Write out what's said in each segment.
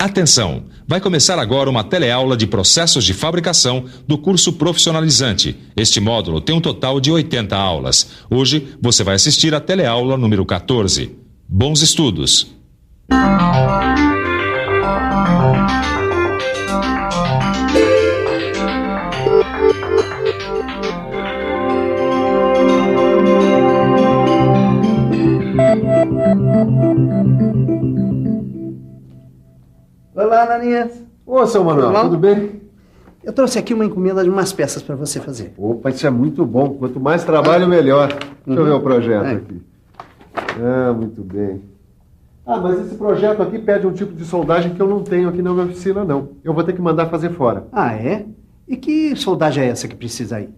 Atenção! Vai começar agora uma teleaula de processos de fabricação do curso profissionalizante. Este módulo tem um total de 80 aulas. Hoje você vai assistir a teleaula número 14. Bons estudos! Olá, Ananias. Ô, seu Manuel, tudo bem? Eu trouxe aqui uma encomenda de umas peças para você fazer. Opa, isso é muito bom. Quanto mais trabalho, melhor. Deixa eu ver o projeto aqui. Muito bem. Mas esse projeto aqui pede um tipo de soldagem que eu não tenho aqui na minha oficina, não. Eu vou ter que mandar fazer fora. É? E que soldagem é essa que precisa aí?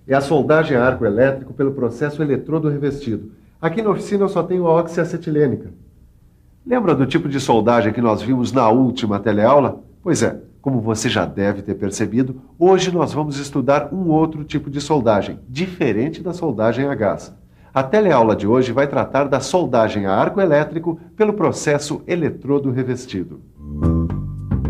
É a soldagem a arco elétrico pelo processo eletrodo revestido. Aqui na oficina eu só tenho a oxiacetilênica. Lembra do tipo de soldagem que nós vimos na última teleaula? Pois é, como você já deve ter percebido, hoje nós vamos estudar um outro tipo de soldagem, diferente da soldagem a gás. A teleaula de hoje vai tratar da soldagem a arco elétrico pelo processo eletrodo revestido.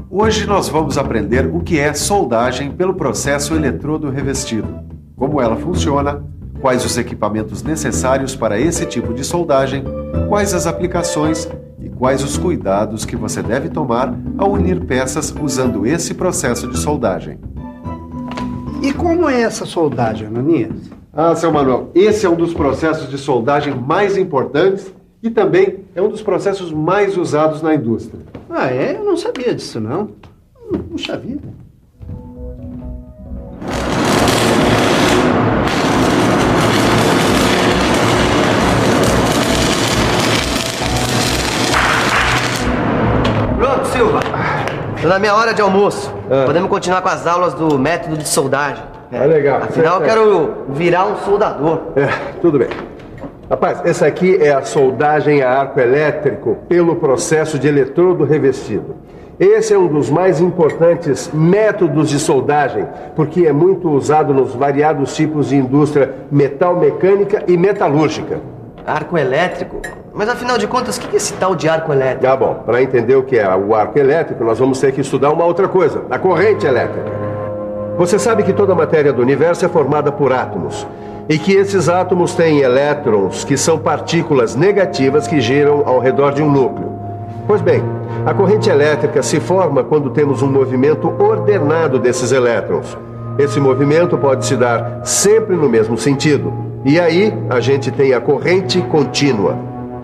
Hoje nós vamos aprender o que é soldagem pelo processo eletrodo revestido, como ela funciona, quais os equipamentos necessários para esse tipo de soldagem, quais as aplicações e quais os cuidados que você deve tomar ao unir peças usando esse processo de soldagem. E como é essa soldagem, Ananias? Seu Manuel, esse é um dos processos de soldagem mais importantes e também é um dos processos mais usados na indústria. É? Eu não sabia disso, não. Puxa vida. Pronto, Silva. Tô na minha hora de almoço. Podemos continuar com as aulas do método de soldagem. Legal. Afinal, eu quero virar um soldador. Tudo bem. Rapaz, essa aqui é a soldagem a arco elétrico pelo processo de eletrodo revestido. Esse é um dos mais importantes métodos de soldagem, porque é muito usado nos variados tipos de indústria metal-mecânica e metalúrgica. Arco elétrico? Mas afinal de contas, o que é esse tal de arco elétrico? Bom, para entender o que é o arco elétrico, nós vamos ter que estudar uma outra coisa, a corrente elétrica. Você sabe que toda a matéria do universo é formada por átomos, e que esses átomos têm elétrons, que são partículas negativas que giram ao redor de um núcleo. Pois bem, a corrente elétrica se forma quando temos um movimento ordenado desses elétrons. Esse movimento pode se dar sempre no mesmo sentido, e aí a gente tem a corrente contínua.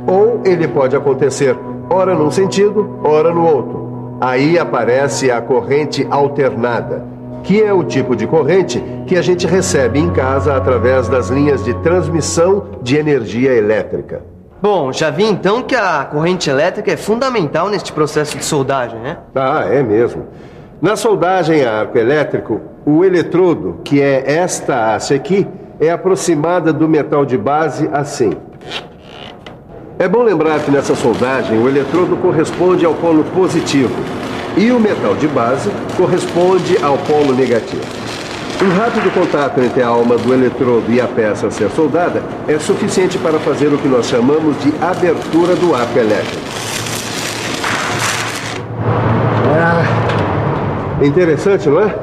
Ou ele pode acontecer ora num sentido, ora no outro. Aí aparece a corrente alternada, que é o tipo de corrente que a gente recebe em casa através das linhas de transmissão de energia elétrica. Bom, já vi então que a corrente elétrica é fundamental neste processo de soldagem, né? É mesmo. Na soldagem a arco elétrico, o eletrodo, que é esta haste aqui, é aproximada do metal de base assim. É bom lembrar que nessa soldagem o eletrodo corresponde ao polo positivo e o metal de base corresponde ao polo negativo. Um rápido contato entre a alma do eletrodo e a peça a ser soldada é suficiente para fazer o que nós chamamos de abertura do arco elétrico. Interessante, não é?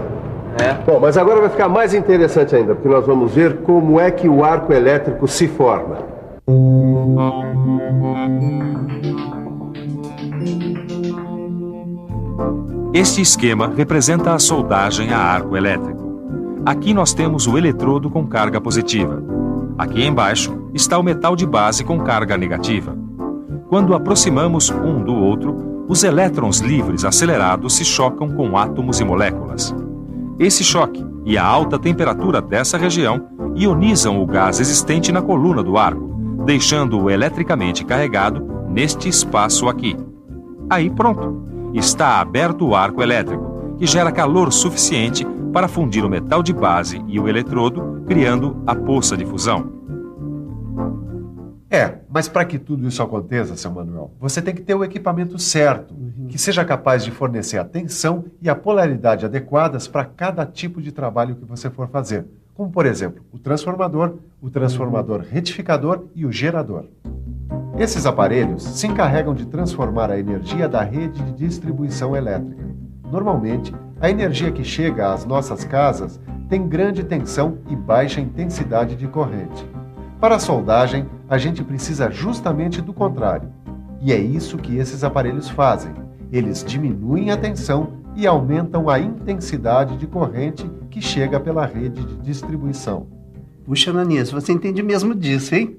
Bom, mas agora vai ficar mais interessante ainda, porque nós vamos ver como é que o arco elétrico se forma. Este esquema representa a soldagem a arco elétrico. Aqui nós temos o eletrodo com carga positiva. Aqui embaixo está o metal de base com carga negativa. Quando aproximamos um do outro, os elétrons livres acelerados se chocam com átomos e moléculas. Esse choque e a alta temperatura dessa região ionizam o gás existente na coluna do arco, deixando-o eletricamente carregado neste espaço aqui. Aí pronto, está aberto o arco elétrico, que gera calor suficiente para fundir o metal de base e o eletrodo, criando a poça de fusão. Mas para que tudo isso aconteça, seu Manuel, você tem que ter o equipamento certo, que seja capaz de fornecer a tensão e a polaridade adequadas para cada tipo de trabalho que você for fazer. Como, por exemplo, o transformador retificador e o gerador. Esses aparelhos se encarregam de transformar a energia da rede de distribuição elétrica. Normalmente, a energia que chega às nossas casas tem grande tensão e baixa intensidade de corrente. Para a soldagem, a gente precisa justamente do contrário. E é isso que esses aparelhos fazem. Eles diminuem a tensão e aumentam a intensidade de corrente que chega pela rede de distribuição. Puxa, Ananias, você entende mesmo disso, hein?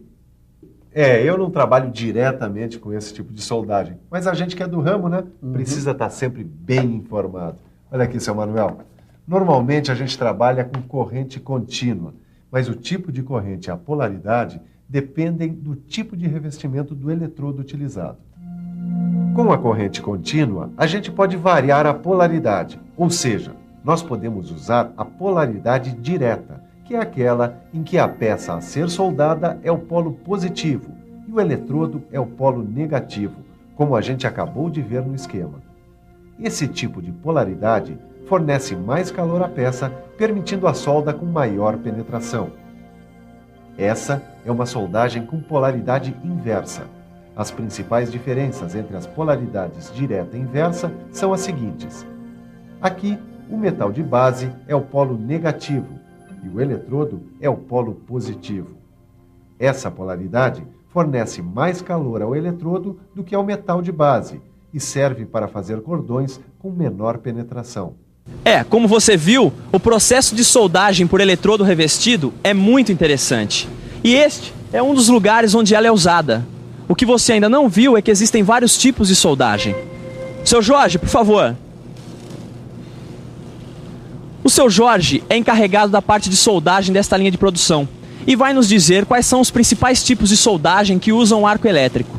Eu não trabalho diretamente com esse tipo de soldagem, mas a gente que é do ramo, né, precisa estar sempre bem informado. Olha aqui, seu Manuel. Normalmente a gente trabalha com corrente contínua, mas o tipo de corrente e a polaridade dependem do tipo de revestimento do eletrodo utilizado. Com a corrente contínua, a gente pode variar a polaridade, ou seja, nós podemos usar a polaridade direta, que é aquela em que a peça a ser soldada é o polo positivo e o eletrodo é o polo negativo, como a gente acabou de ver no esquema. Esse tipo de polaridade fornece mais calor à peça, permitindo a solda com maior penetração. Essa é uma soldagem com polaridade inversa. As principais diferenças entre as polaridades direta e inversa são as seguintes. Aqui, o metal de base é o polo negativo e o eletrodo é o polo positivo. Essa polaridade fornece mais calor ao eletrodo do que ao metal de base e serve para fazer cordões com menor penetração. Como você viu, o processo de soldagem por eletrodo revestido é muito interessante. E este é um dos lugares onde ela é usada. O que você ainda não viu é que existem vários tipos de soldagem. Seu Jorge, por favor. O seu Jorge é encarregado da parte de soldagem desta linha de produção e vai nos dizer quais são os principais tipos de soldagem que usam arco elétrico.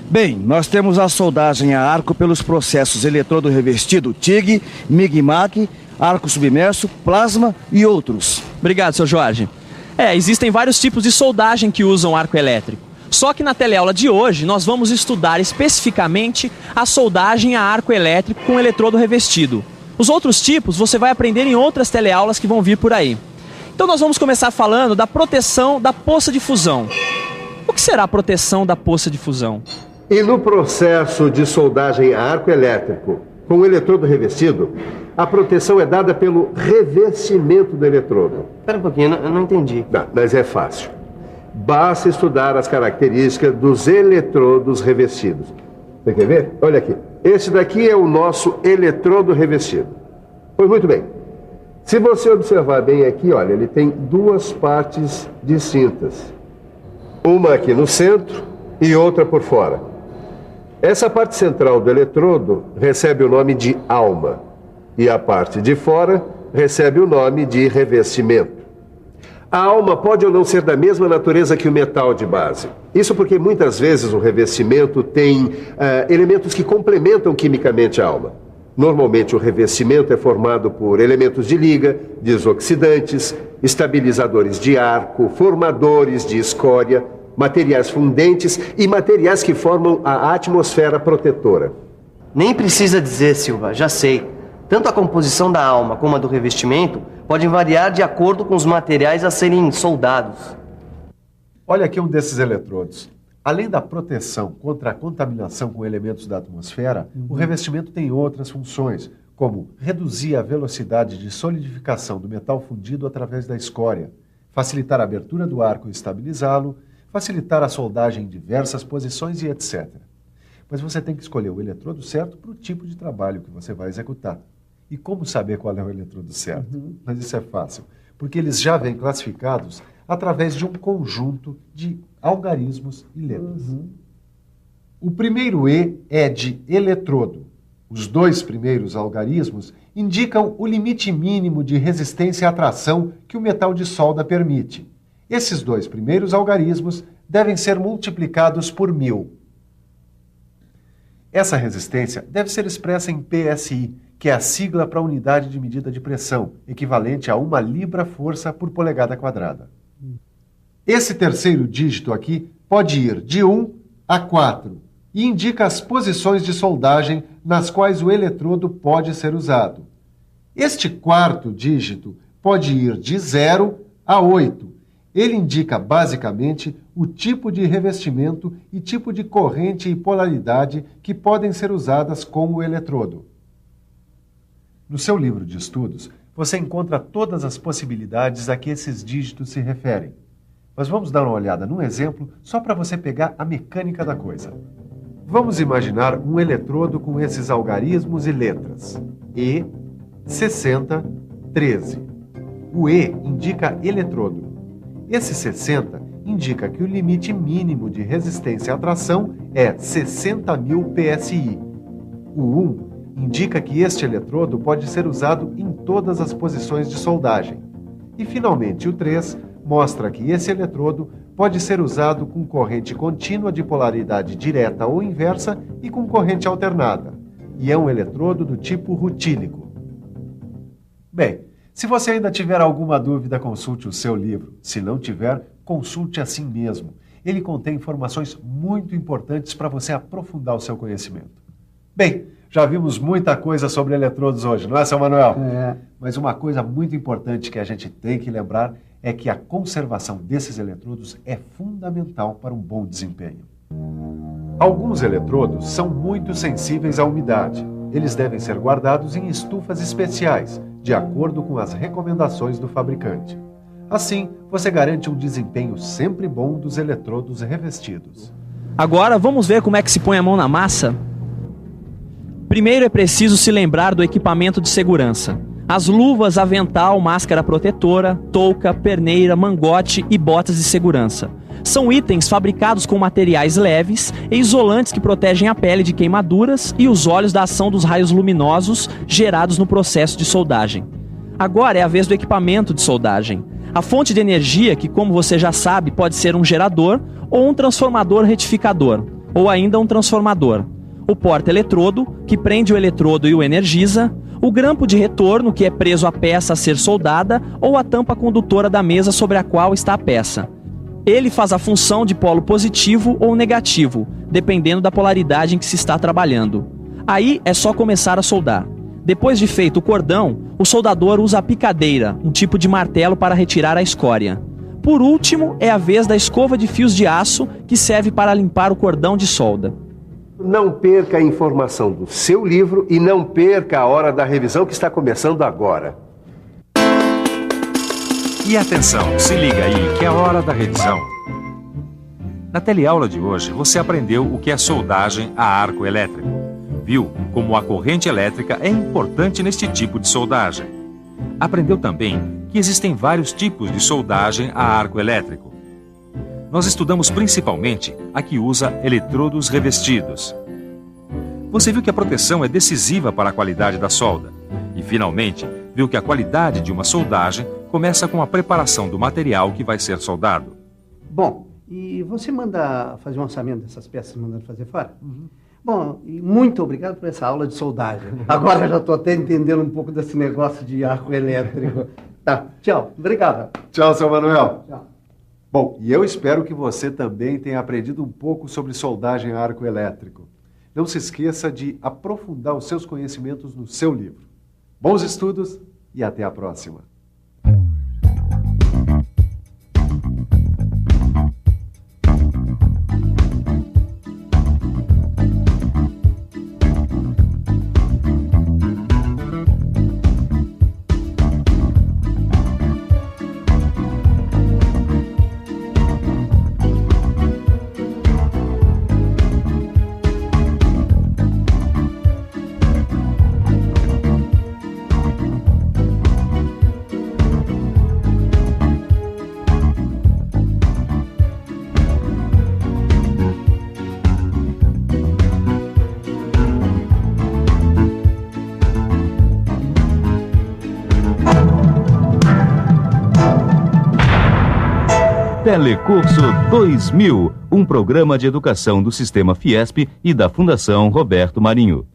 Bem, nós temos a soldagem a arco pelos processos eletrodo revestido, TIG, MIG-MAC, arco submerso, plasma e outros. Obrigado, seu Jorge. Existem vários tipos de soldagem que usam arco elétrico. Só que na teleaula de hoje nós vamos estudar especificamente a soldagem a arco elétrico com eletrodo revestido. Os outros tipos você vai aprender em outras teleaulas que vão vir por aí. Então nós vamos começar falando da proteção da poça de fusão. O que será a proteção da poça de fusão? E no processo de soldagem a arco elétrico com o eletrodo revestido, a proteção é dada pelo revestimento do eletrodo. Espera um pouquinho, eu não entendi. Não, mas é fácil. Basta estudar as características dos eletrodos revestidos. Você quer ver? Olha aqui. Esse daqui é o nosso eletrodo revestido. Pois muito bem. Se você observar bem aqui, olha, ele tem duas partes distintas. Uma aqui no centro e outra por fora. Essa parte central do eletrodo recebe o nome de alma. E a parte de fora recebe o nome de revestimento. A alma pode ou não ser da mesma natureza que o metal de base. Isso porque muitas vezes o revestimento tem elementos que complementam quimicamente a alma. Normalmente o revestimento é formado por elementos de liga, desoxidantes, estabilizadores de arco, formadores de escória, materiais fundentes e materiais que formam a atmosfera protetora. Nem precisa dizer, Silva, já sei. Tanto a composição da alma como a do revestimento podem variar de acordo com os materiais a serem soldados. Olha aqui um desses eletrodos. Além da proteção contra a contaminação com elementos da atmosfera, o revestimento tem outras funções, como reduzir a velocidade de solidificação do metal fundido através da escória, facilitar a abertura do arco e estabilizá-lo, facilitar a soldagem em diversas posições e etc. Mas você tem que escolher o eletrodo certo para o tipo de trabalho que você vai executar. E como saber qual é o eletrodo certo? Mas isso é fácil, porque eles já vêm classificados através de um conjunto de algarismos e letras. O primeiro E é de eletrodo. Os dois primeiros algarismos indicam o limite mínimo de resistência à tração que o metal de solda permite. Esses dois primeiros algarismos devem ser multiplicados por 1000. Essa resistência deve ser expressa em PSI, que é a sigla para a unidade de medida de pressão, equivalente a 1 libra-força por polegada quadrada. Esse terceiro dígito aqui pode ir de 1 a 4 e indica as posições de soldagem nas quais o eletrodo pode ser usado. Este quarto dígito pode ir de 0 a 8 Ele indica, basicamente, o tipo de revestimento e tipo de corrente e polaridade que podem ser usadas com o eletrodo. No seu livro de estudos, você encontra todas as possibilidades a que esses dígitos se referem. Mas vamos dar uma olhada num exemplo só para você pegar a mecânica da coisa. Vamos imaginar um eletrodo com esses algarismos e letras. E, 60, 13. O E indica eletrodo. Esse 60 indica que o limite mínimo de resistência à tração é 60.000 PSI. O 1 indica que este eletrodo pode ser usado em todas as posições de soldagem. E, finalmente, o 3 mostra que esse eletrodo pode ser usado com corrente contínua de polaridade direta ou inversa e com corrente alternada. E é um eletrodo do tipo rutílico. Bem, se você ainda tiver alguma dúvida, consulte o seu livro. Se não tiver, consulte assim mesmo. Ele contém informações muito importantes para você aprofundar o seu conhecimento. Bem, já vimos muita coisa sobre eletrodos hoje, não é, seu Manuel? É. Mas uma coisa muito importante que a gente tem que lembrar é que a conservação desses eletrodos é fundamental para um bom desempenho. Alguns eletrodos são muito sensíveis à umidade. Eles devem ser guardados em estufas especiais, de acordo com as recomendações do fabricante. Assim, você garante um desempenho sempre bom dos eletrodos revestidos. Agora vamos ver como é que se põe a mão na massa? Primeiro é preciso se lembrar do equipamento de segurança. As luvas, avental, máscara protetora, touca, perneira, mangote e botas de segurança. São itens fabricados com materiais leves e isolantes que protegem a pele de queimaduras e os olhos da ação dos raios luminosos gerados no processo de soldagem. Agora é a vez do equipamento de soldagem. A fonte de energia, que como você já sabe, pode ser um gerador ou um transformador retificador, ou ainda um transformador. O porta-eletrodo, que prende o eletrodo e o energiza, o grampo de retorno, que é preso à peça a ser soldada, ou a tampa condutora da mesa sobre a qual está a peça. Ele faz a função de polo positivo ou negativo, dependendo da polaridade em que se está trabalhando. Aí é só começar a soldar. Depois de feito o cordão, o soldador usa a picadeira, um tipo de martelo para retirar a escória. Por último, é a vez da escova de fios de aço, que serve para limpar o cordão de solda. Não perca a informação do seu livro e não perca a hora da revisão que está começando agora. E atenção, se liga aí que é a hora da revisão. Na teleaula de hoje, você aprendeu o que é soldagem a arco elétrico. Viu como a corrente elétrica é importante neste tipo de soldagem. Aprendeu também que existem vários tipos de soldagem a arco elétrico. Nós estudamos principalmente a que usa eletrodos revestidos. Você viu que a proteção é decisiva para a qualidade da solda. E, finalmente, viu que a qualidade de uma soldagem começa com a preparação do material que vai ser soldado. Bom, e você manda fazer um orçamento dessas peças mandando fazer fora? Uhum. Bom, e muito obrigado por essa aula de soldagem. Agora eu já estou até entendendo um pouco desse negócio de arco elétrico. Tá, tchau. Obrigado. Tchau, seu Manuel. Tchau. Bom, e eu espero que você também tenha aprendido um pouco sobre soldagem a arco elétrico. Não se esqueça de aprofundar os seus conhecimentos no seu livro. Bons estudos e até a próxima. Telecurso 2000, um programa de educação do Sistema Fiesp e da Fundação Roberto Marinho.